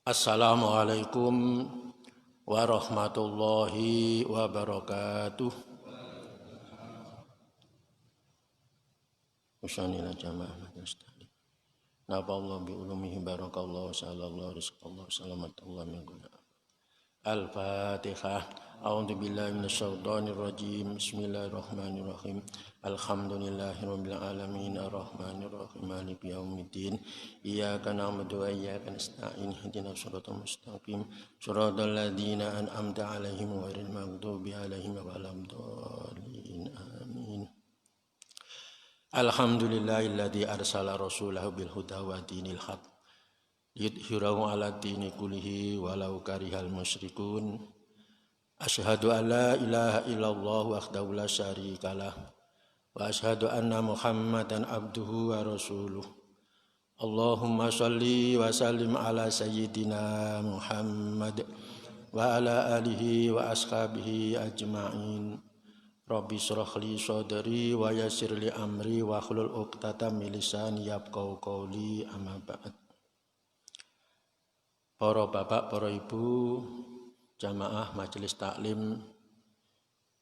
Assalamualaikum warahmatullahi wabarakatuh. Usanila jamaah majastari. Nafa'allahu bi ulumihi barakallahu sallallahu rizqallahu salamatullah min guna. Al-Fatihah. A'udzu billahi minasyaitonir rajim. Bismillahirrahmanirrahim. Alhamdulillahirabbil alamin arrahmanir rahim maliki yaumiddin. Iyyaka na'budu wa iyyaka nasta'in. Ihdinas siratal mustaqim. Shiratal ladzina an'amta 'alaihim ghairil maghdubi 'alaihim waladdallin. Amin. Alhamdulillahilladzi arsala rasulahu bil huda wa dinil haqq yudhhirahu 'ala dini kullihi walau karihal musyrikun. Asyhadu an la ilaha illallah wahdahu la syarikalah wa asyhadu anna Muhammadan abduhu wa rasuluh. Allahumma shalli wa sallim ala sayyidina Muhammad wa ala alihi wa ashabihi ajma'in. Rabbi shrah li sadri wa yassir li amri wa hlul 'uqdatam min lisani yafqahu qawli, amma ba'd. Para bapak, para ibu, jamaah majelis taklim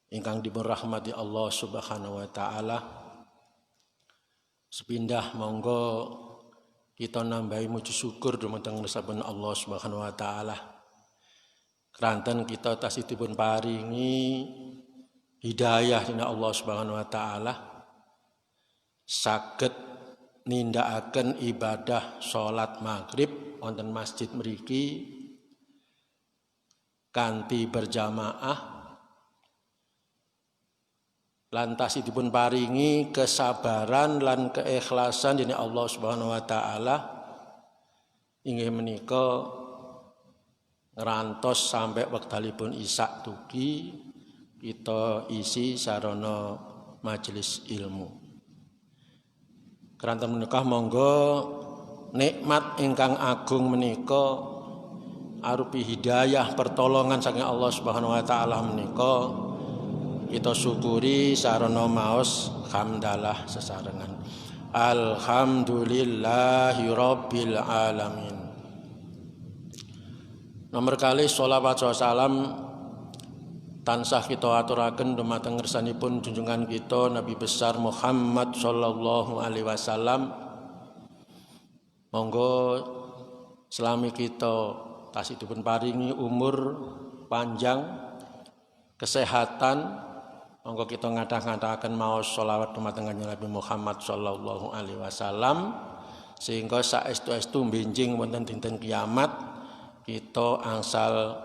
ingkang dipun rahmati Allah Subhanahu wa taala. Sepindah monggo kita nambahi muji syukur dumateng saben Allah Subhanahu wa taala. Keranten kita tasih dipun paringi hidayah dening Allah Subhanahu wa taala saged nindakaken ibadah salat maghrib wonten masjid mriki kanthi berjamaah, lantas dipun paringi kesabaran lan keikhlasan dening Allah Subhanahu wa taala inggih menika ngerantos sampai wektalipun isya dugi kita isi sarana majelis ilmu. Keranten menika monggo nikmat ingkang agung menika arupi hidayah pertolongan saking Allah Subhanahu wa taala menika kita syukuri sarana maos hamdalah sesarengan. Alhamdulillahi rabbil alamin. Nomor kali sholawat salam tansah kita aturaken dumateng ngersanipun junjungan kita Nabi besar Muhammad sallallahu alaihi wasallam. Monggo selami kita tasih dipun paringi umur panjang, kesehatan, monggo kita ngadah-ngadahaken maos sholawat dumateng Kanjeng Nabi Muhammad sallallahu alaihi wasallam sehingga saestu-estu benjing wonten dinten kiamat kita angsal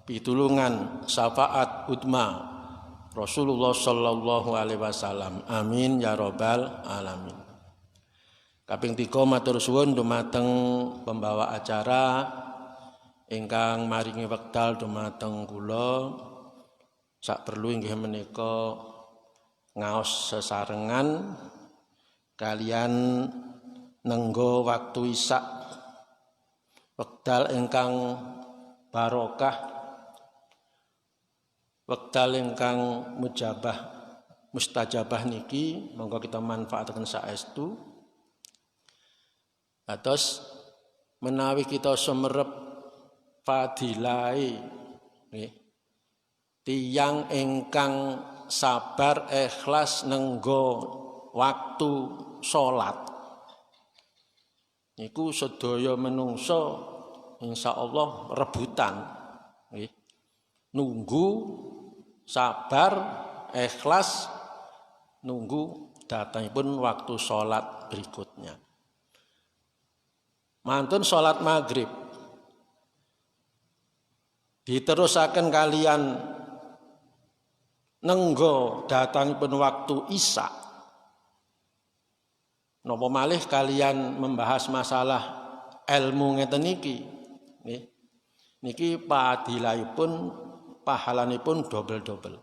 pitulungan syafaat utma Rasulullah sallallahu alaihi wasallam. Amin ya rabbal alamin. Kaping 3 matur suwun dumateng pembawa acara ingkang maringi wekdal dumateng kula sak perlu inggih menika ngaos sesarengan kalian nenggo waktu isya wekdal ingkang barokah, wekdal ingkang mustajabah niki monggo kita manfaataken saestu. Atos menawi kita sumerep fadilai tiyang ingkang sabar ikhlas nenggo waktu salat niku sedaya menungso insyaallah rebutan nunggu sabar ikhlas nunggu datangipun waktu salat berikutnya. Mantun salat maghrib diterusaken kalian nenggo datangipun waktu isya. Napa malih kalian membahas masalah ilmu ngeten niki. Niki padilahipun pahalanipun dobel-dobel.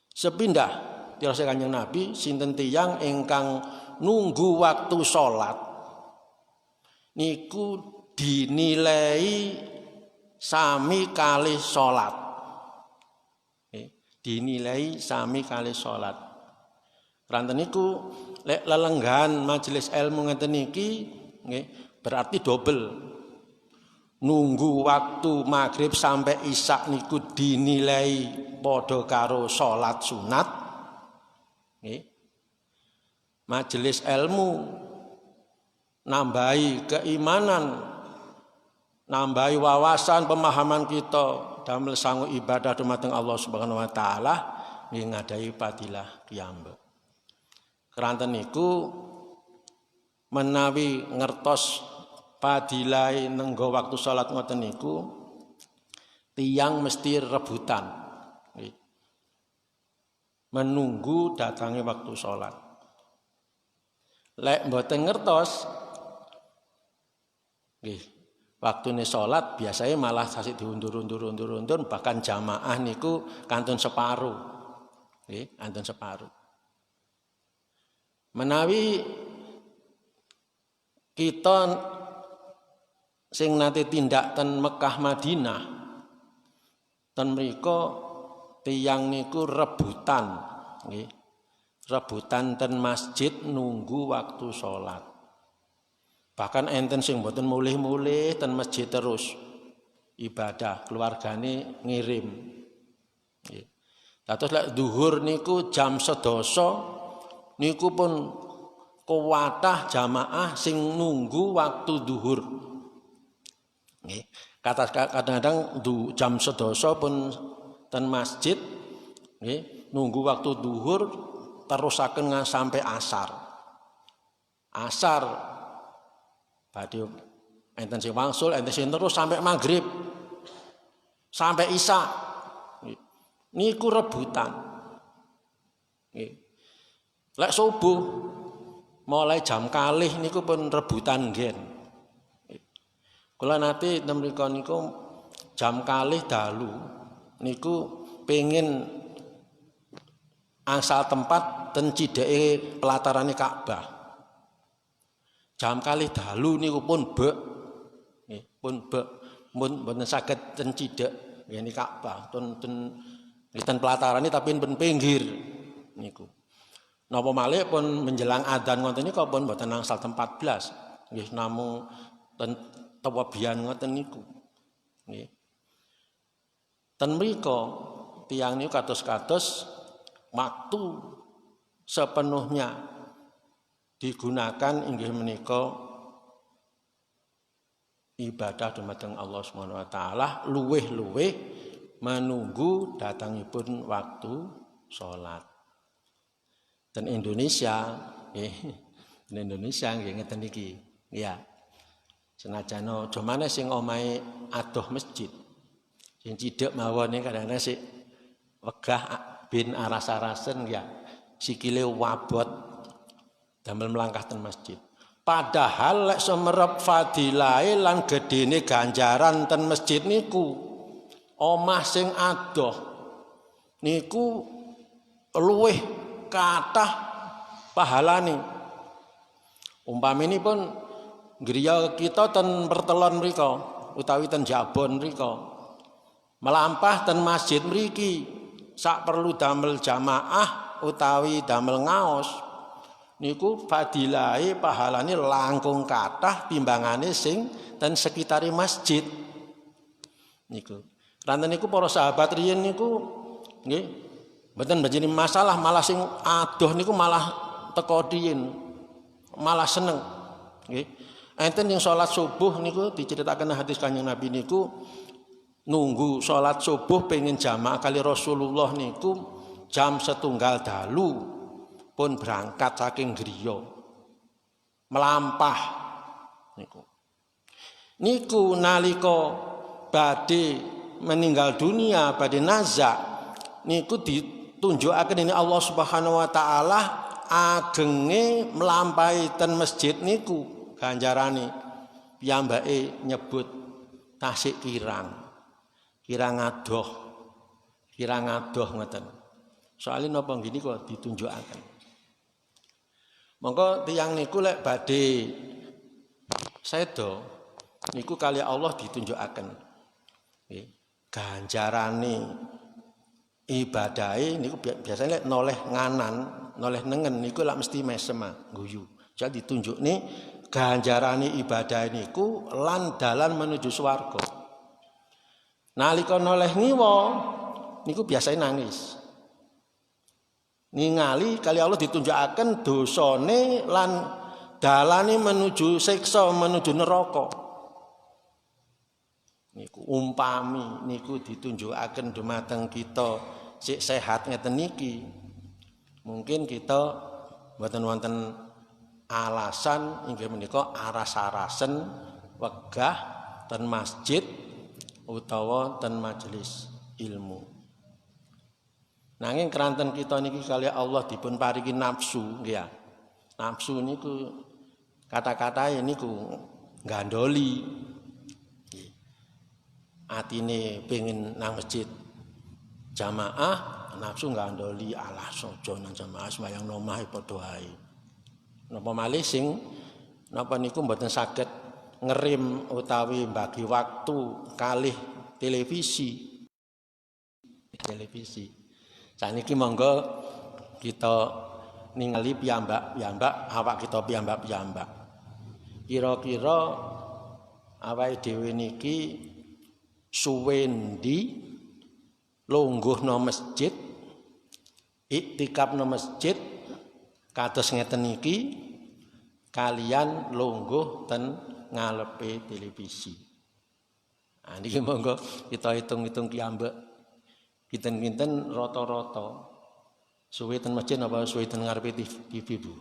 Sepindah tirose Kanjeng Nabi sinten tiyang ingkang nunggu waktu salat niku dinilai sami kalih salat. Dinilai sami kalih salat. Ranten niku lek lelenggahan majelis ilmu ngeten niki nggih berarti dobel. nunggu waktu maghrib sampai isya niku dinilai padha karo salat sunat. Nggih. Majelis ilmu nambahi keimanan, nambahi wawasan pemahaman kita damel sangu ibadah dumateng Allah Subhanahu wa taala nggih ngadahi fadilah piyambak. Keranten niku menawi ngertos fadilah nenggo waktu salat ngoten niku tiyang mesti rebutan menunggu datangi waktu salat. Lek mboten ngertos nggih waktune salat biasanya malah sasik diundur-undur bahkan jamaah niku kantun separuh. Nggih, kantun separuh. Menawi kita sing nate tindak ten Mekah Madinah ten mriko tiyang niku rebutan nggih. Rebutan ten masjid nunggu waktu salat. Bahkan enten sing mboten mulih-mulih ten masjid terus ibadah, keluargane ngirim. Nggih. Dados lek zuhur niku jam 11 niku pun kuwatah jamaah sing nunggu waktu zuhur. Nggih. Kadang-kadang jam 11 pun ten masjid nggih nunggu waktu zuhur terusaken sampai asar. Asar badhe enten sing wangsul, enten sing terus sampai maghrib. Sampai isya. Niku rebutan. Nggih. Lek subuh mulai jam kalih niku pun rebutan ngen. Kula nate mriku niku jam kalih dalu niku pengin angsal tempat ten cideke pelatarane Ka'bah. Jam kalih dalu niku pun bek. Nggih, pun bek. Mun mboten saged ten cidek ngene Ka'bah, ten pelatarane tapi pun pinggir niku. Napa malih pun menjelang adzan ngoten niku pun mboten angsal 14. Nggih namung ten tawabian ngoten niku. Nggih. Ten mriko tiyang niku kados-kados waktu sepenuhnya digunakan inggih menika ibadah dumateng Allah Subhanahu wa taala luweh-luweh menunggu datangipun waktu salat. Dan Indonesia nggih ngeten iki. Ya. Senajan aja maneh sing omahe adoh masjid. Sing cidhek mawon kadang-kadang sik wegah bin aras-arasen ya sikile wabot damel melangkah ten masjid. Padahal lek semerep fadilahe lan gedene ganjaran ten masjid niku omah sing adoh niku luweh kathah pahalane. Umpaminipun griya kita ten Pertelon mriko utawi ten Jabon mriko melampah ten masjid mriki sak perlu damel jamaah utawi damel ngaos niku fadilahe pahalane langkung kathah timbangane sing ten sekitare masjid niku. Ranten niku para sahabat riyen niku nggih mboten menjadi masalah, malah sing adoh niku malah teko diyin malah seneng nggih. Enten yang salat subuh niku diceritaken hadis Kanjeng Nabi niku nunggu sholat subuh pengen jamaah kali Rasulullah niku jam 1:00 dalu pun berangkat saking griya melampah niku nalika badhe meninggal dunia badhe nazak niku ditunjukaken ini Allah Subhanahu wa taala agenge melampahi ten masjid niku ganjarane piyambake nyebut tasik kirang adoh ngoten. Soalnya napa gini kok ditunjukaken. Monggo tiyang niku lek badhe sedo niku kali Allah ditunjukaken. Nggih, ganjarane ibadahe niku biasanya lek noleh nganan, noleh nengen niku lak mesti mesem guyu. Jadi ditunjukne ganjarane ibadah niku lan dalan menuju swarga. Nalika noleh ngiwa niku biasane nangis. Ningali kali Allah ditunjukaken dosane lan dalane menuju siksa, menuju neraka. Niku umpami niku ditunjukaken dumateng kita sik sehat ngeten niki. Mungkin kita mboten wonten alasan inggih menika aras-arasen wegah ten masjid utawa ten majelis ilmu. Nanging keranten kita niki kali Allah dipun paringi nafsu nggih ya. Nafsu niku kata-katae niku gandoli. Atine pengin nang masjid jamaah, nafsu gandoli alah sojo nang jamaah sembayang nomah padha ae. Napa malih sing napa niku mboten saged ngerim utawi bagi waktu kalih televisi. Saniki monggo kita ningali piyambak-piyambak awak kita piyambak-piyambak. Kira-kira awake dhewe niki suwe ndi lungguhna masjid, iktikafna masjid kados ngeten niki kalian lungguh ten ngalepe televisi. Nah niki monggo kita hitung-hitung piyambak. Pinten-pinten rata-rata suwe ten masjid apa suwe ten ngarepe TV Bu?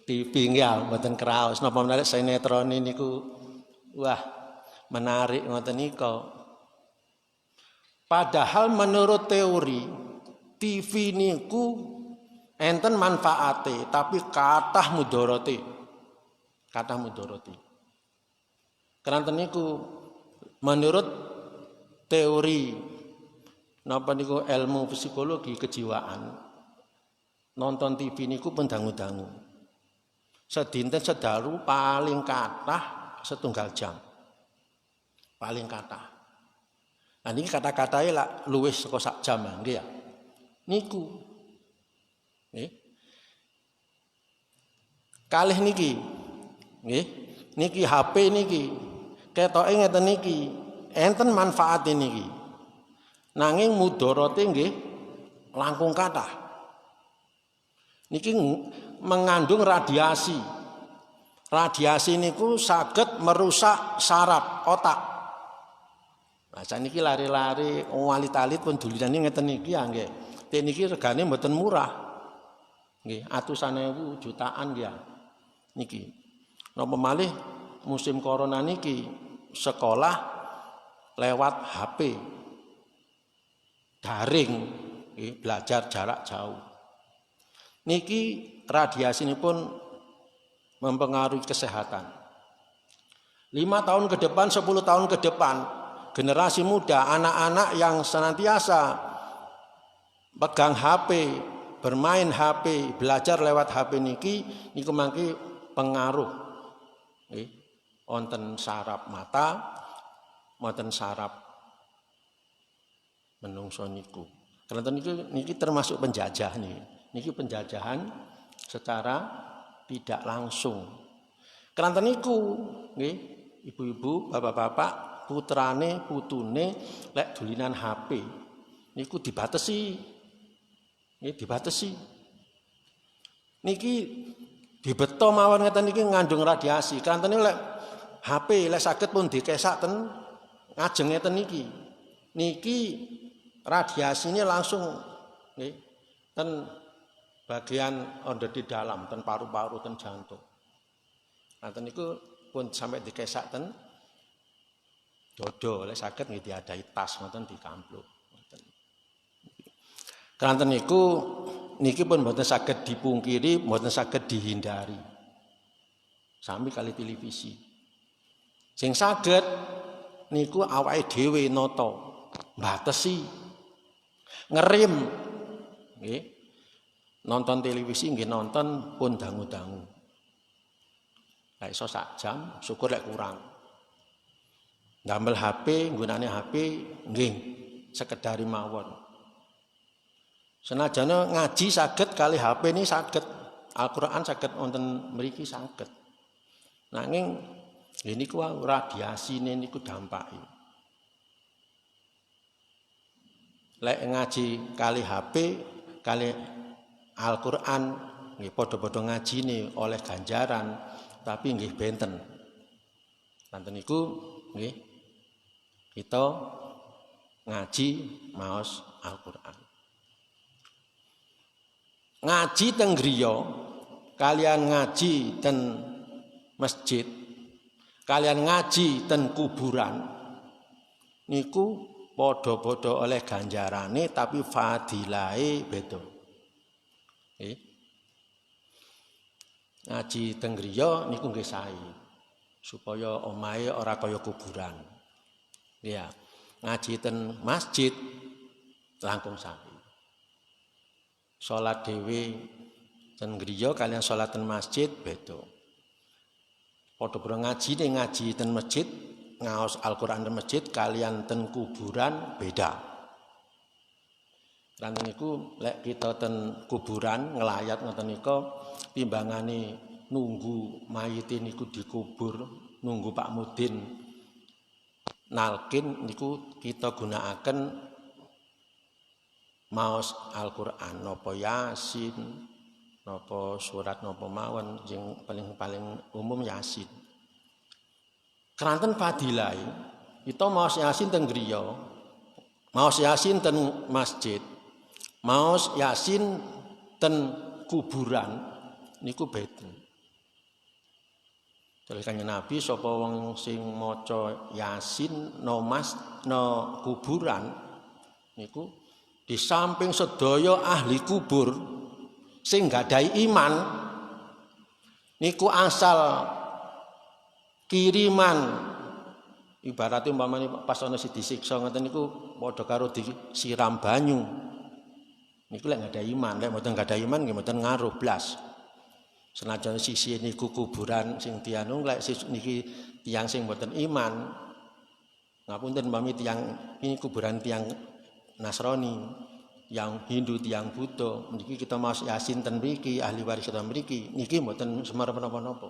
TV nggih mboten kraos napa menawi sinetron niku wah menarik ngoten nika. Padahal menurut teori TV niku enten manfaate tapi kathah mudharate. Kathah mudharate. Keranten niku menurut teori napa niku ilmu psikologi kejiwaan nonton TV niku pendangu-dangu. Sedinten sedalu paling kathah setunggal jam. Paling kathah. Nah niki kata-katae lak luwih saka sak jam nggih ya. Niku. Nggih. Kalih niki. Nggih. Niki HP niki. Ketoke ngeten niki. Enten manfaate niki. Nanging mudharate nggih langkung kathah. Niki mengandung radiasi. Radiasi niku saged merusak saraf otak. Nah saniki lari-lari wali-talit pun dulinane ngeten niki ya nggih. Niki regane mboten murah. Nggih, atusan ewu jutaan ya. Niki. Napa malih musim corona niki sekolah lewat HP. Daring, belajar jarak jauh. Niki radiasi ini pun mempengaruhi kesehatan. 5 tahun ke depan, 10 tahun ke depan, generasi muda, anak-anak yang senantiasa pegang HP, bermain HP, belajar lewat HP niki mangke pengaruh. Wonten saraf mata, wonten saraf menungso niku. Karena niki termasuk penjajah nih. Niki penjajahan secara tidak langsung. Karena niku nggih, ibu-ibu, bapak-bapak, putrane, putune lek dulinan HP niku dibatesi. Nggih, dibatesi. Niki dibeto mawon ngeten niki ngandung radiasi. Karena lek HP lek saged pun dikesak ten ngajeng ngeten niki. Niki radiasinya langsung nih, ten bagian onder di dalam, ten paru-paru, ten jantung. Nanten niku pun sampai dikesak ten dodo, oleh saged nggih diadai tas ngoten dikampluk. Kanten niku niki pun mboten saged dipungkiri, mboten saged dihindari. Sami kali televisi. Sing saged niku awake dhewe nata, mbatesi. Ngerim, nggih. Nonton televisi nggih nonton pun dangu-dangu. Lek iso sak jam, syukur lek kurang. Ndamel HP, nggunane HP nggih sekedari mawon. Senajane ngaji saged kali HP ini saged, Al-Qur'an saged wonten mriki saged. Nanging niku radiasine niku dampake. Lek ngaji kali HP, kali Al-Qur'an nggih padha-padha ngajine oleh ganjaran, tapi nggih benten. Nanten niku nggih kita ngaji maos Al-Qur'an. Ngaji teng griya kalian ngaji ten masjid, kalian ngaji ten kuburan niku padha-padha oleh ganjarane tapi fadilahe beda. Ngaji teng griya niku nggih sae supaya omahe ora kaya kuburan. Ya, ngaji ten masjid langkung sae. Salat dhewe ten griya kalian salat ten masjid beda. Padha-padha ngaji ten masjid, ngaos Al-Qur'an ten masjid kalian ten kuburan beda. Lan niku lek kita ten kuburan nglayat ngoten nika timbangane nunggu mayite niku dikubur, nunggu Pak Mudin nalkin niku kita gunakaken maos Al-Qur'an napa Yasin, napa surat napa mawon sing paling umum Yasin. Keranten fadilah kita maos Yasin teng griya, maos Yasin ten masjid, maos Yasin ten kuburan niku beda. Dari Kanjeng Nabi sapa wong sing maca Yasin no kuburan niku di samping sedaya ahli kubur sing gadahi iman niku asal kiriman ibaratnya umpamane pas ana sing disiksa ngoten niku padha karo disiram banyu niku lek gadahi iman, lek mboten gadahi iman nggih mboten ngaruh blas. Senajan sisi niku kuburan sing dianu lek niki tiyang sing mboten iman ngapunten umpami tiyang ini kuburan tiyang Nasrani, yang Hindu, tiang Buddha, niki kita maos Yasin ten mriki, ahli waris kita mriki, niki mboten semar menapa-napa.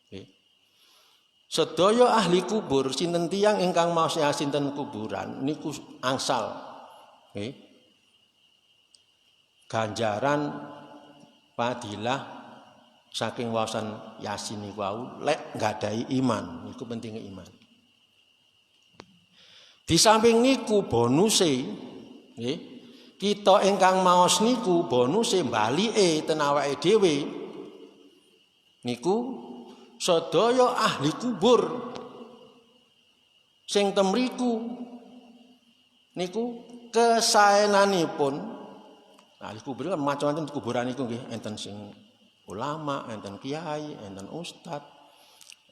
Nggih. Sedaya ahli kubur sinten tiyang ingkang maos Yasin ten kuburan niku angsal nggih. Ganjaran fadilah saking waosan Yasin niku wau lek nggadahi iman, niku pentinge iman. Di samping niku bonuse nggih kita ingkang maos niku bonuse balike ten awake dhewe niku sedaya ahli kubur sing temriku niku kesaenanipun ahli kubur kan macam-macam kuburan niku nggih enten sing ulama, enten kiai, enten ustad,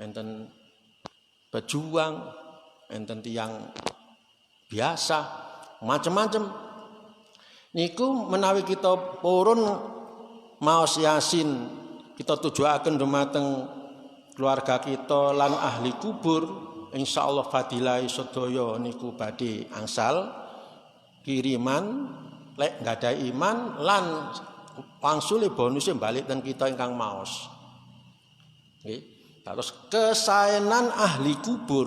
enten pejuang, enten tiyang biasa macam-macam niku menawi kita purun maos Yasin kita tujuaken dumateng keluarga kita lan ahli kubur insyaallah fadilah sedaya niku badhe angsal kiriman lek nggadahi iman lan wangsule bonuse balik ten kita ingkang maos nggih terus kesaenan ahli kubur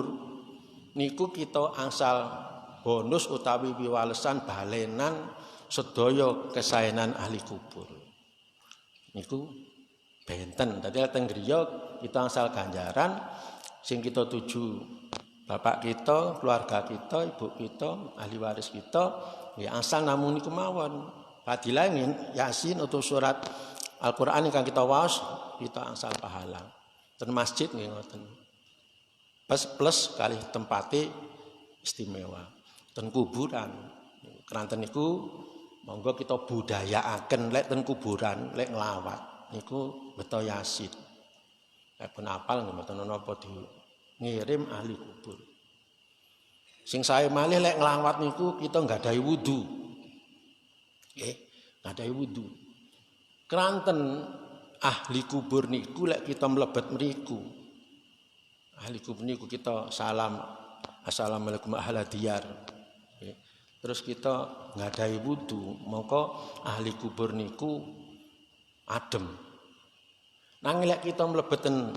niku kita angsal bonus utawi piwalesan balenan sedaya kesaenan ahli kubur niku benten. Dadi teng griya kita angsal ganjaran sing kita tuju bapak kita, keluarga kita, ibu kita, ahli waris kita ya angsal namung niku mawon. Fadilah Yasin atau surat Al-Qur'an ingkang kita waos kita angsal pahala. Ten masjid nggih ngoten. Plus kali tempate istimewa. Ten kuburan keranten niku monggo kita budayaaken lek ten kuburan lek nglawat niku beto Yasin lek pun apal nggih mboten napa di ngirim ahli kubur sing sae malih lek nglawat niku kita nggadahi wudu nggih nggadahi wudu keranten ahli kubur niku lek kita mlebet mriku ahli kubur niku kita salam assalamualaikum ahla diyar. Terus kita nggadahi wudu, mongko ahli kubur niku adem. Nanging lek kita mlebeten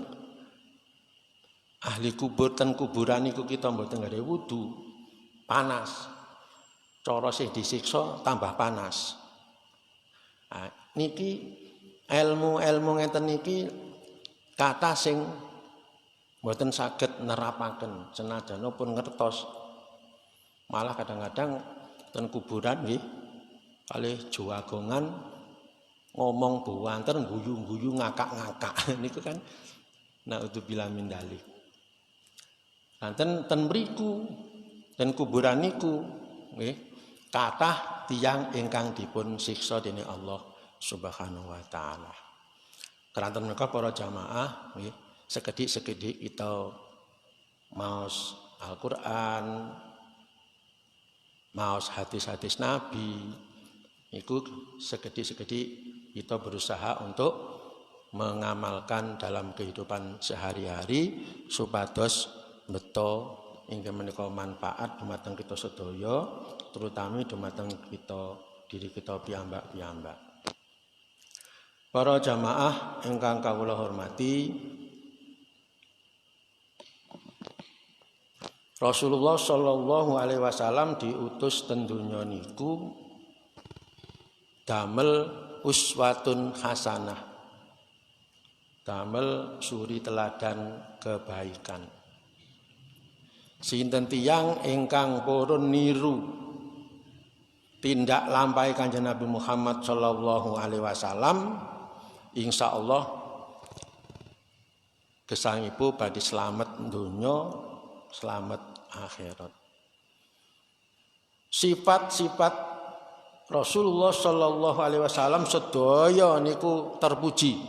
ahli kubur ten kuburan iku kita mboten gade wudu, panas. Cara sih disiksa tambah panas. Nah, niki ilmu ngeten niki kata sing mboten saged nerapaken senajan pun ngertos. Malah kadang-kadang ten kuburan nggih kalih juwagongan ngomong buanter guyu-guyu ngakak-ngakak niku kan naudzubillah min dzalik. Nanten ten mriku ten kuburan niku nggih kathah tiyang ingkang dipun siksa dening Allah Subhanahu wa taala. Keranten menika para jamaah nggih sekedhik-sekedhik kita maos Al-Qur'an, maos hadis-hadis Nabi, itu sekedhik-sekedhik kita berusaha untuk mengamalkan dalam kehidupan sehari-hari supados beto inggih menika manfaat dumateng kita sedaya, terutama dumateng kita diri kita piyambak-piyambak. Para jamaah ingkang kawula hormati, Rasulullah sallallahu alaihi wasallam diutus ten donya niku damel uswatun hasanah, damel suri teladan kebaikan. Sinten tiyang ingkang purun niru tindak lampahe Kanjeng Nabi Muhammad sallallahu alaihi wasallam, insyaallah gesangipun badhe slamet donya, slamet akhirat. Sifat-sifat Rasulullah sallallahu alaihi wasallam sedaya niku terpuji.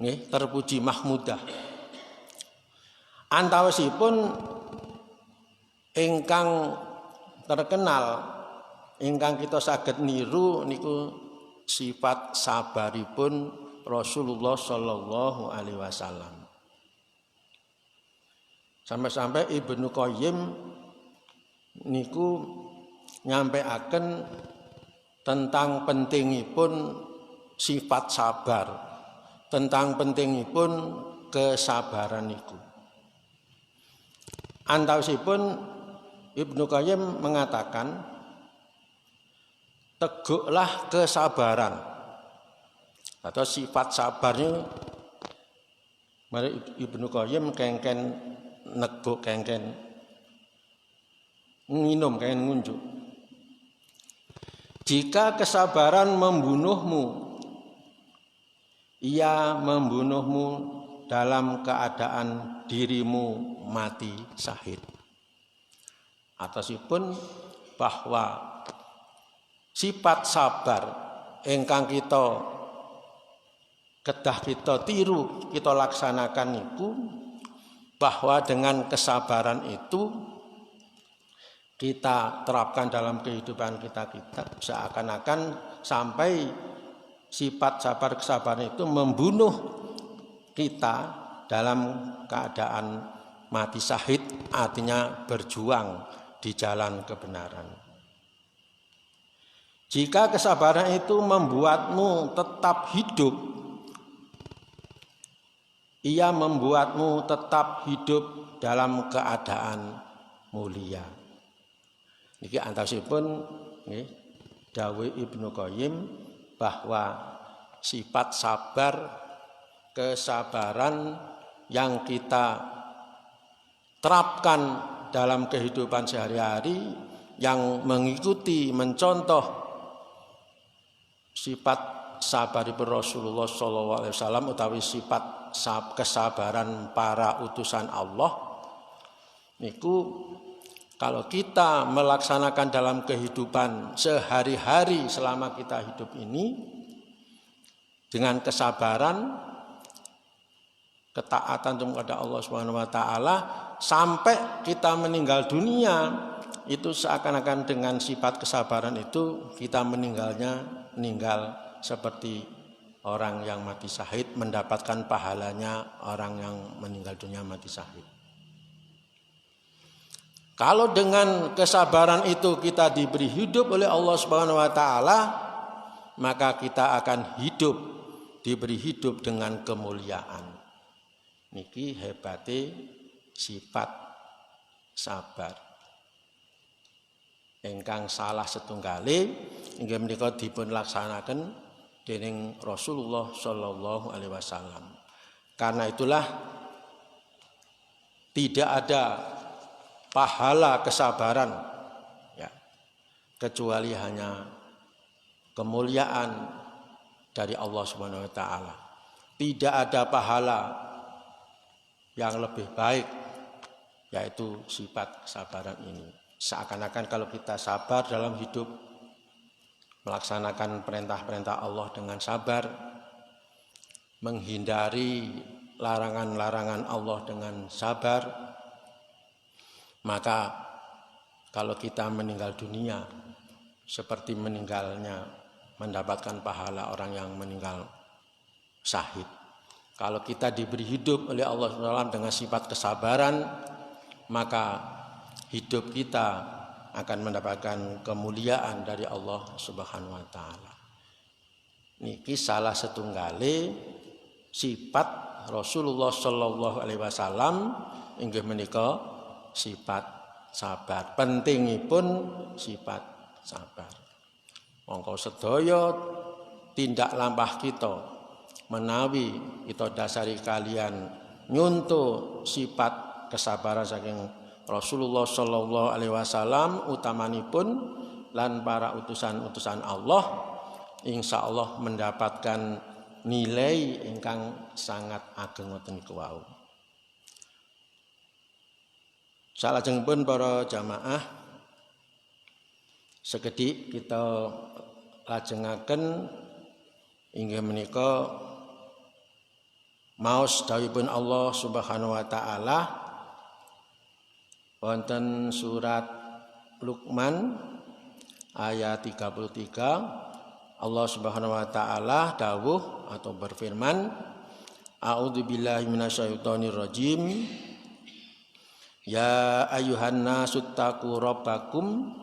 Nggih, terpuji mahmudah. Antawisipun ingkang terkenal ingkang kita saged niru niku sifat sabaripun Rasulullah sallallahu alaihi wasallam. Sampai-sampai Ibnu Qayyim niku nyampaiaken tentang pentingipun sifat sabar, tentang pentingipun kesabaran niku. Antawisipun Ibnu Qayyim mengatakan teguklah kesabaran atau sifat sabarnya. Mari Ibnu Qayyim kengken neguk, kengken minum, kengken ngunjuk. Jika kesabaran membunuhmu, ia membunuhmu dalam keadaan dirimu mati syahid. Atasipun bahwa sifat sabar ingkang kita kedah kita tiru, kita laksanakan niku, bahwa dengan kesabaran itu kita terapkan dalam kehidupan kita seakan-akan sampai sifat sabar kesabaran itu membunuh kita dalam keadaan mati syahid, artinya berjuang di jalan kebenaran. Jika kesabaran itu membuatmu tetap hidup, ia membuatmu tetap hidup dalam keadaan mulia. Niki antawisipun nggih dawuh Ibnu Qayyim bahwa sifat sabar, kesabaran yang kita terapkan dalam kehidupan sehari-hari yang mengikuti, mencontoh sifat sabaripun Rasulullah sallallahu alaihi wasallam utawi sifat kesabaran para utusan Allah niku, kalau kita melaksanakan dalam kehidupan sehari-hari selama kita hidup ini dengan kesabaran, ketaatan kepada Allah Subhanahu wa taala sampai kita meninggal dunia, itu seakan-akan dengan sifat kesabaran itu kita meninggal seperti orang yang mati syahid, mendapatkan pahalanya orang yang meninggal dunia mati syahid. Kalau dengan kesabaran itu kita diberi hidup oleh Allah Subhanahu wa taala, maka kita akan hidup, diberi hidup dengan kemuliaan. Niki hebate sifat sabar. Ingkang salah setunggale inggih menika dipun laksanaken dening Rasulullah sallallahu alaihi wasallam. Karena itulah tidak ada pahala kesabaran ya, kecuali hanya kemuliaan dari Allah Subhanahu wa taala. Tidak ada pahala yang lebih baik yaitu sifat kesabaran ini. Seakan-akan kalau kita sabar dalam hidup, melaksanakan perintah-perintah Allah dengan sabar, menghindari larangan-larangan Allah dengan sabar, maka kalau kita meninggal dunia seperti meninggalnya mendapatkan pahala orang yang meninggal syahid. Kalau kita diberi hidup oleh Allah SWT dengan sifat kesabaran, maka hidup kita akan mendapatkan kemuliaan dari Allah Subhanahu wa taala. Niki salah setunggale sifat Rasulullah sallallahu alaihi wasallam inggih menika sifat sabar. Pentingipun sifat sabar. Mongko sedaya tindak lampah kita menawi kita dasari kalian nyuntuk sifat kesabaran saking Rasulullah sallallahu alaihi wasallam utamanipun lan para utusan-utusan Allah, insya Allah mendapatkan nilai ingkang sangat ageng ngoten niku wau. Salajengipun para jamaah sekedhik kita lajengaken inggih menika maos dawuhipun Allah Subhanahu wa taala wonten surat Luqman ayat 33. Allah Subhanahu wa taala dawuh atau berfirman, A'udzubillahi minasyaitonir rajim. Ya ayyuhan nasu taqu rabbakum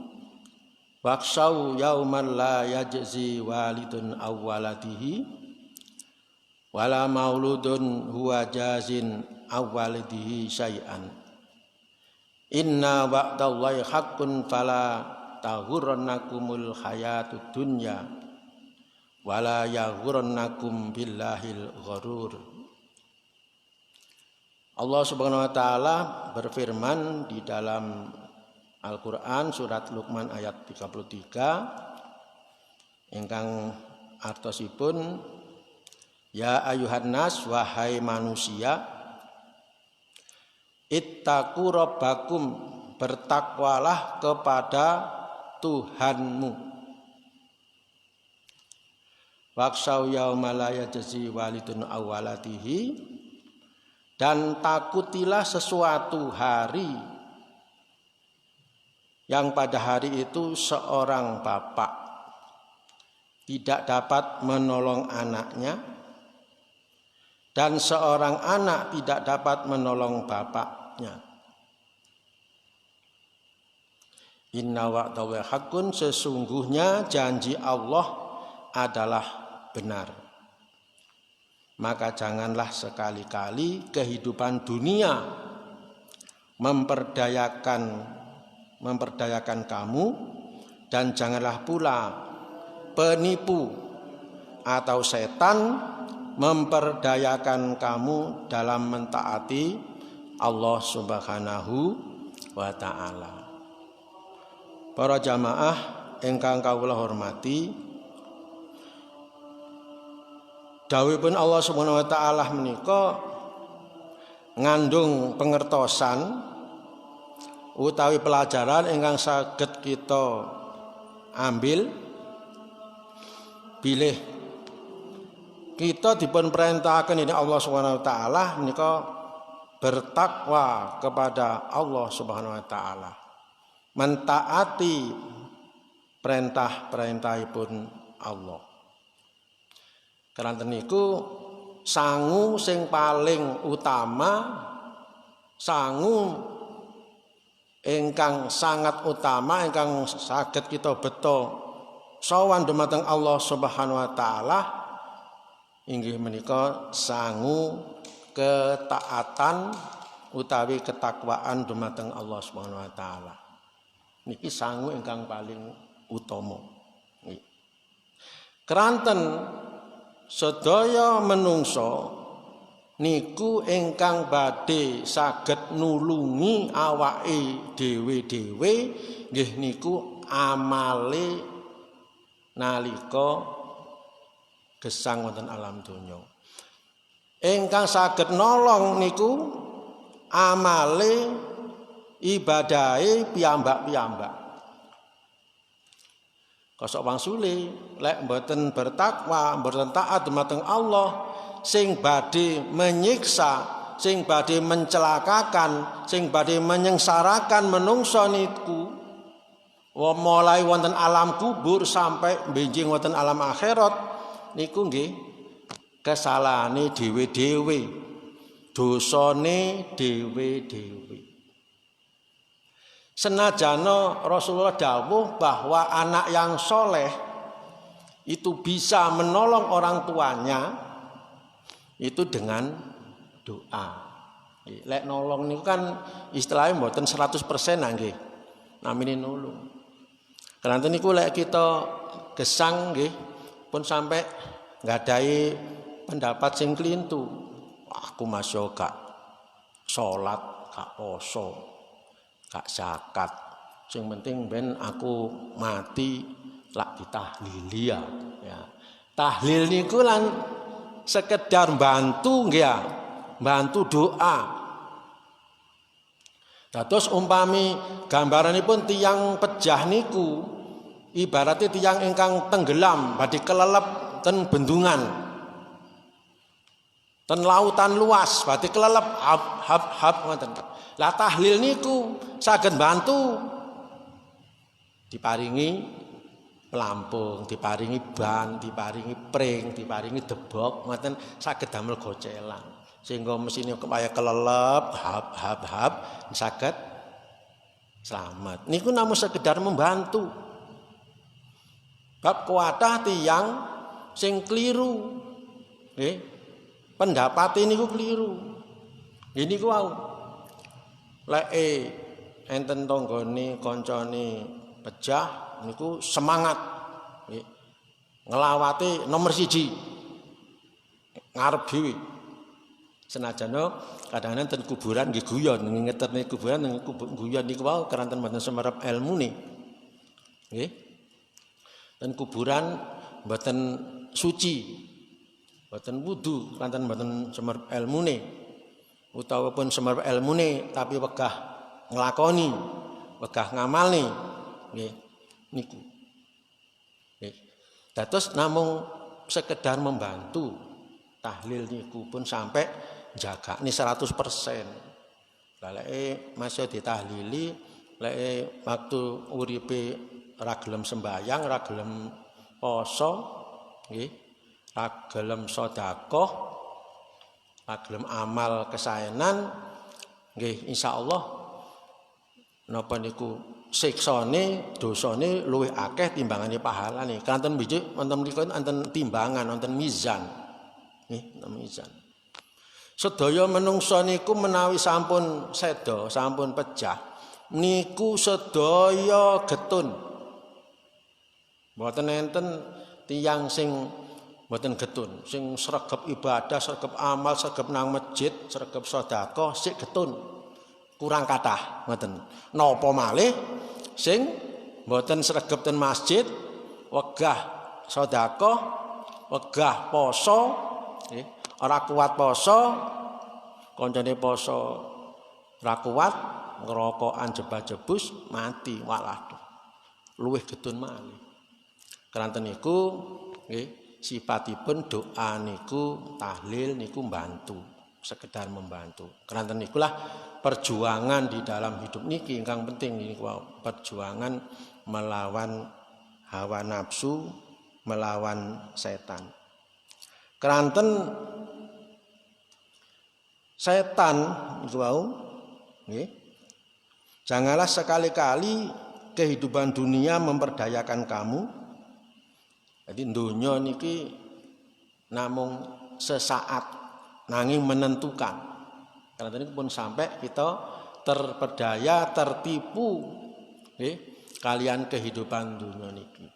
wakhshaw yauman la yajzi walidun aw waladihi wala mauludun huwa jazin aw walidihi syai'an. Inna wa'dallahi haqqun fala taghurrannakumul hayatud dunya wala yaghurrannakum billahil gharur. Allah Subhanahu wa taala berfirman di dalam Al-Qur'an surat Luqman ayat 33 ingkang artosipun ya ayuhan nas wahai manusia ittaqu rabbakum bertakwalah kepada Tuhanmu. Waksau yauma la yajzi walidun aw waladihi dan takutilah sesuatu hari yang pada hari itu seorang bapak tidak dapat menolong anaknya dan seorang anak tidak dapat menolong bapaknya. Inna wa'dallahi haqqun, sesungguhnya janji Allah adalah benar. Maka janganlah sekali-kali kehidupan dunia memperdayakan kamu dan janganlah pula penipu atau setan memperdayakan kamu dalam mentaati Allah Subhanahu wa taala. Para jamaah ingkang kawula hormati, dawuhipun Allah Subhanahu wa taala menika ngandung pengertosan utawi pelajaran ingkang saged kita ambil bilih kita dipun perintahaken ini Allah Subhanahu wa taala menika bertakwa kepada Allah Subhanahu wa taala, mentaati perintah-perintahipun Allah. Karena niku sangu sing paling utama, sangu ingkang sangat utama ingkang saged kita beto sowan dumateng Allah Subhanahu wa taala inggih menika sangu ketaatan utawi ketakwaan dumateng Allah Subhanahu wa taala. Niki sangu ingkang paling utama. Keranten sedaya menungso niku ingkang badhe saged nulungi awake dhewe-dhewe nggih niku amale nalika gesang wonten alam donya. Ingkang saged nolong niku amale ibadahe piyambak-piyambak. Kosok wangsule lek mboten bertakwa, mboten taat dumateng Allah, sing badhe menyiksa, sing badhe mencelakakan, sing badhe menyengsarakan menungso niku mulai wonten alam kubur sampai benjing wonten alam akhirat niku nggih kesalahane dhewe-dhewe, dosane dhewe-dhewe. Senajana Rasulullah dawuh bahwa anak yang soleh itu bisa menolong orang tuanya itu dengan doa. Lek nolong niku kan istilahnya mboten 100% nggih. Namine nulung. Karena niku lek kita gesang nggih pun sampai nggadahi pendapat sing klintu. Aku masih gak salat, gak poso, gak zakat. Sing penting ben aku mati lak ditahlili ya. Tahlil niku lan sekedar bantu nggih ya. Bantu doa. Dados umpami gambaranipun tiyang pejah niku ibaratnya tiyang ingkang tenggelam badhe kelelep ten bendungan. Ten lautan luas badhe kelelep hab ngoten. Lah tahlil niku saged bantu diparingi pelampung, diparingi ban, diparingi pring, diparingi debok, ngoten saged damel gocelan. Sehingga mesine kaya kelelep hab saged selamat. Niku namung sekedar membantu. Bab kuatah tiyang sing kliru. Nggih. Pendapate niku kliru. Nggih niku wau. Lek enten tanggane kancane pejah niku semangat nggih. Ngelawati nomor 1 ngarep dhewe. Senajana kadang-kadang ten kuburan nggih guyon ngeterne kuburan guyon niku wau keranten mboten semerep elmune. Nggih. Ten kuburan mboten suci. Mboten wudu keranten mboten semerep elmune. Utawa pun semerep elmune tapi wegah nglakoni, wegah ngamalne. Nggih. Niku. Nggih. Dados namung sekedar membantu tahlil niku pun sampai jaga ini 100%. Lah lek masih ditahlili, lek waktu uripe ra gelem sembayang, ra gelem poso, nggih, ra gelem sedekah, ra gelem amal kesaenan, nggih insyaallah napa niku siksane, dosane luwih akeh timbangane pahalane. Kanten bijik wonten mriku enten timbangan, wonten mizan. Nggih, mizan. Sedaya menungso niku menawi sampun seda, sampun pejah, niku sedaya getun. Mboten enten tiyang sing mboten getun, sing sregep ibadah, sregep amal, sregep nang masjid, sregep sedekah sik getun. Kurang kathah ngoten. Napa malih sing mboten sregep ten masjid, wegah sedekah, wegah poso, nggih. Ora kuat poso, kancane poso ora kuat, ngerokokan jebas-jebus mati walah. Luwih getun malih. Keranten niku nggih sipatipun doa niku tahlil niku mbantu, sekedar membantu. Keranten nikulah perjuangan di dalam hidup niki ingkang penting niku perjuangan melawan hawa nafsu, melawan setan. Keranten setan itu wau nggih. Janganlah sekali-kali kehidupan dunia memperdayakan kamu Jadi donya niki namung sesaat nanging menentukan. Karena tadi pun sampai kita terpedaya, tertipu kalian kehidupan dunia niki.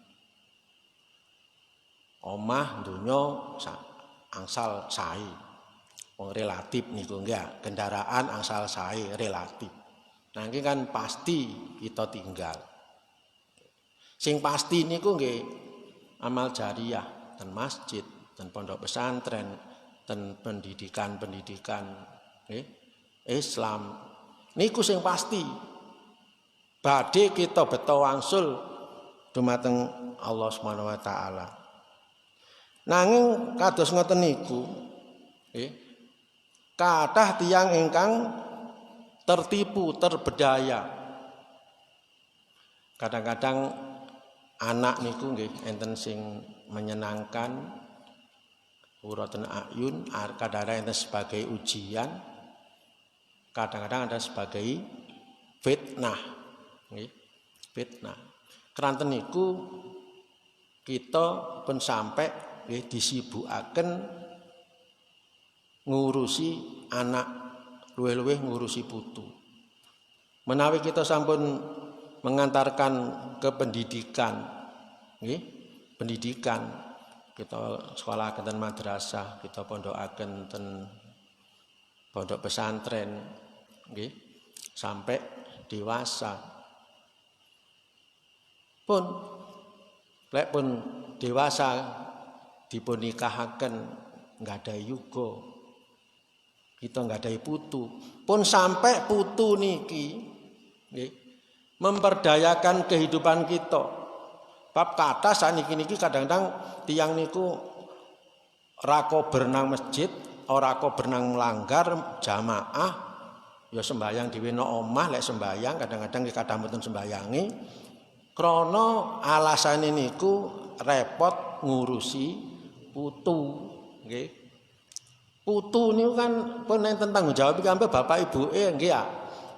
Omah dunia angsal sae. Relatif niku enggak, kendaraan angsal sae relatif. Nanging kan pasti kita tinggal. Sing pasti niku nggih amal jariah dan masjid dan pondok pesantren dan pendidikan Islam niku sing pasti badhe kita beto wangsul dumateng Allah Subhanahu wa taala. Nanging kados ngoten niku kathah tiyang ingkang tertipu, terbedaya. Kadang-kadang anak niku nggih enten sing menyenangkan qurratun ayun, kadang-kadang enten sebagai ujian, kadang-kadang ada sebagai fitnah. Nggih, fitnah. Keranten niku kita pun sampai disibukaken ngurusi anak, luwih-luwih ngurusi putu. Menawi kita sampun mengantarkan ke pendidikan, pendidikan kita sekolah ten madrasah, kita pondokaken ten pondok pesantren, sampai dewasa. Lek pun dewasa dipun nikahaken nggadahi yuga, kita nggadahi putu. Pun sampai putu niki memperdayakan kehidupan kita. Bab kata saniki niki kadang-kadang tiyang niku rako berenang masjid, ora ko berenang melanggar jamaah, ya sembayang dhewe nang omah, lek sembayang kadang-kadang kadang mboten sembayangi. Krana alasane niku repot ngurusi putu, nggih. Putu niku kan pun enten tanggung jawab iki bapak ibuke nggih ya.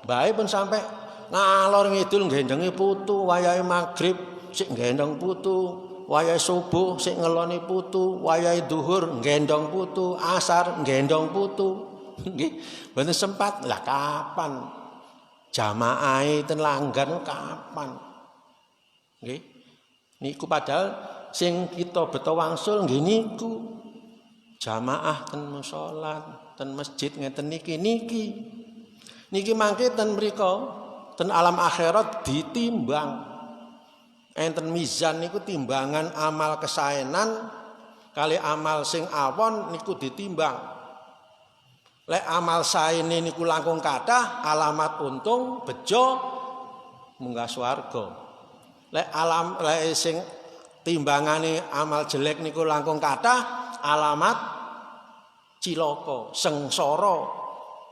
Bae pun sampai ngalor ngidul nggendengi putu, wayahe magrib sik nggendong putu, wayahe subuh sik ngeloni putu, wayahe duhur nggendong putu, asar nggendong putu. Nggih, mboten sempat. Lah kapan jamaahe ten langgar kapan? Nggih. Niku padahal sing kita beto wangsul nggih niku jamaah ten musala, ten masjid ngeten niki. Niki mangke ten mriko ten alam akhirat ditimbang. Enten mizan niku timbangan amal kesaenan kali amal sing awon niku ditimbang. Lek amal saene niku langkung kathah, alamat untung bejo munggah swarga. Lek sing timbangane amal jelek niku langkung kathah, alamat cilaka, sengsara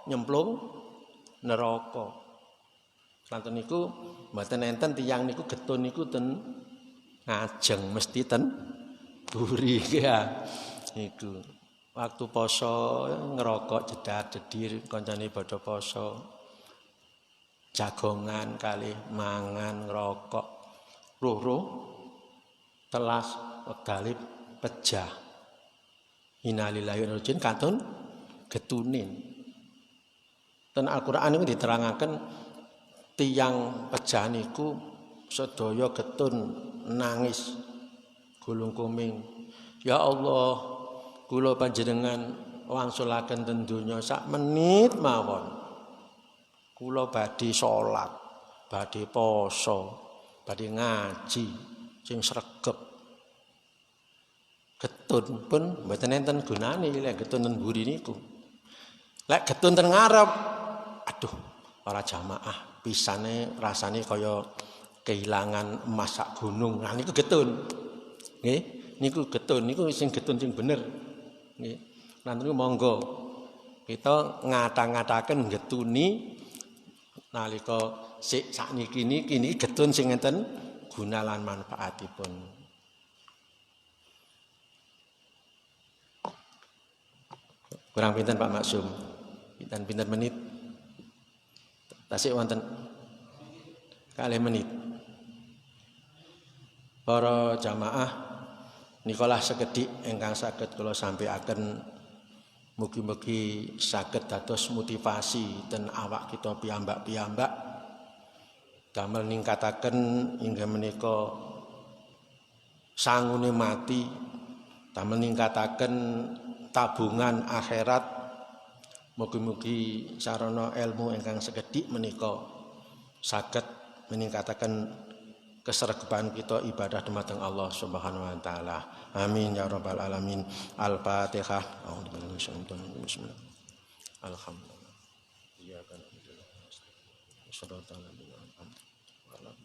nyemplung neraka. Lanten niku mboten enten tiyang niku getun niku ten ngajeng mesti ten buri ya. Niku waktu poso ngerokok jedar-jedir kancane padha poso. Jagongan kali mangan ngerokok. Loro telas wekdale pejah. Innalillahi wa inna ilaihi raji'un katun getunin. Ten Al-Qur'an niku diterangaken tiyang pejah niku sedaya getun nangis gulung kuming. Ya Allah, kula panjenengan wangsulaken ten donya sak menit mawon. Kula badhe salat, badhe poso, badhe ngaji sing sregep. Getun pun mboten enten gunane lek getun ten mburi niku. Lek getun ten ngarep, aduh, ora jamaah. Pisane rasane kaya kehilangan emas sak gunung. Nah niku getun. Nggih, niku getun, niku sing getun sing bener. Nggih. Nanti monggo kita ngata-ngataken getuni nalika sik sakniki niki getun sing enten guna lan manfaatipun. Kurang pinten Pak Maksum? Pinten menit? Tasik wonten 2 menit. Para jamaah Nikalah sekedhik ingkang saged kula sampaiaken, mugi-mugi saged dados motivasi ten awak kita piyambak-piyambak damel ningkataken inggih menika sangune mati, damel ningkataken tabungan akhirat. Mugi-mugi sarana ilmu ingkang sekedhik menika saged meningkataken kesregepan kita ibadah dumateng Allah Subhanahu wa taala. Amin ya rabbal alamin. Al-Fatihah. Bismillah. Alhamdulillah. Iyyaka na'budu wa iyyaka nasta'in. Shiratal ladzina an'amta 'alaihim.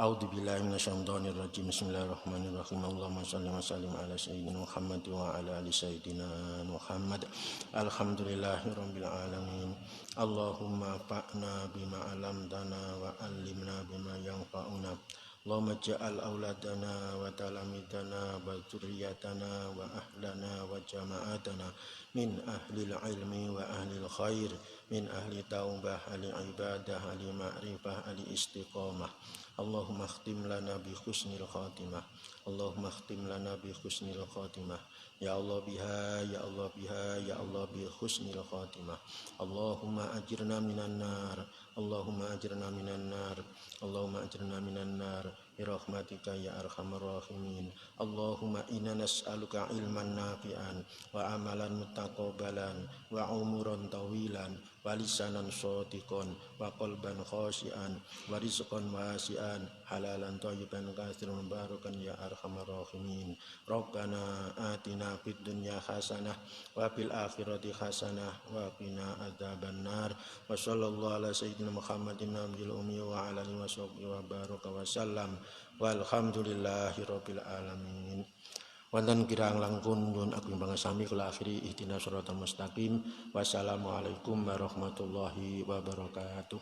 A'udzu billahi minasyaitonir rajim. Bismillahirrahmanirrahim. Allahumma shalli wa sallim ala sayyidina Muhammad wa ala ali sayyidina Muhammad. Alhamdulillahirabbil alamin. Allahumma fa'na bima 'allamtana wa 'allimna bima yanfa'una. Allahumma ja'al auladana wa talamidana wa dzurriyyatana wa ahlana wa jama'atana min ahlil ilmi wa ahlil khair, min ahli taubah, ahli ibadah, ahli ma'rifah, ahli istiqamah. Allahumma khtim lana bi husnil khatimah. Allahumma khtim lana bi husnil khatimah. Ya Allah biha, ya Allah biha, ya Allah bi husnil khatimah. Allahumma ajirna minan nar. Allahumma ajirna minan nar. Allahumma ajirna minan nar. Bi rahmatika ya arhamar rahimin. Allahumma inna nas'aluka ilman nafi'an wa amalan muttaqabbalan wa umuran tawilan wa lisanan shadiqan wa qalban khashi'an wa rizqan wasi'an halalan thayyiban katsiran barakan ya arhamar rahimin. Rabbana atina fid dunya hasanah wa fil akhirati hasanah wa qina adzabannar. Wa sallallahu ala sayyidina Muhammadin nabiyil ummi wa ala alihi washabbihi wa baraka wa sallam. Walhamdulillahi rabbil alamin. Wonten kirang langkung nyuwun agung pangesami kula akhiri ihdinas shiratal mustaqim. Wassalamualaikum warahmatullahi wabarakatuh.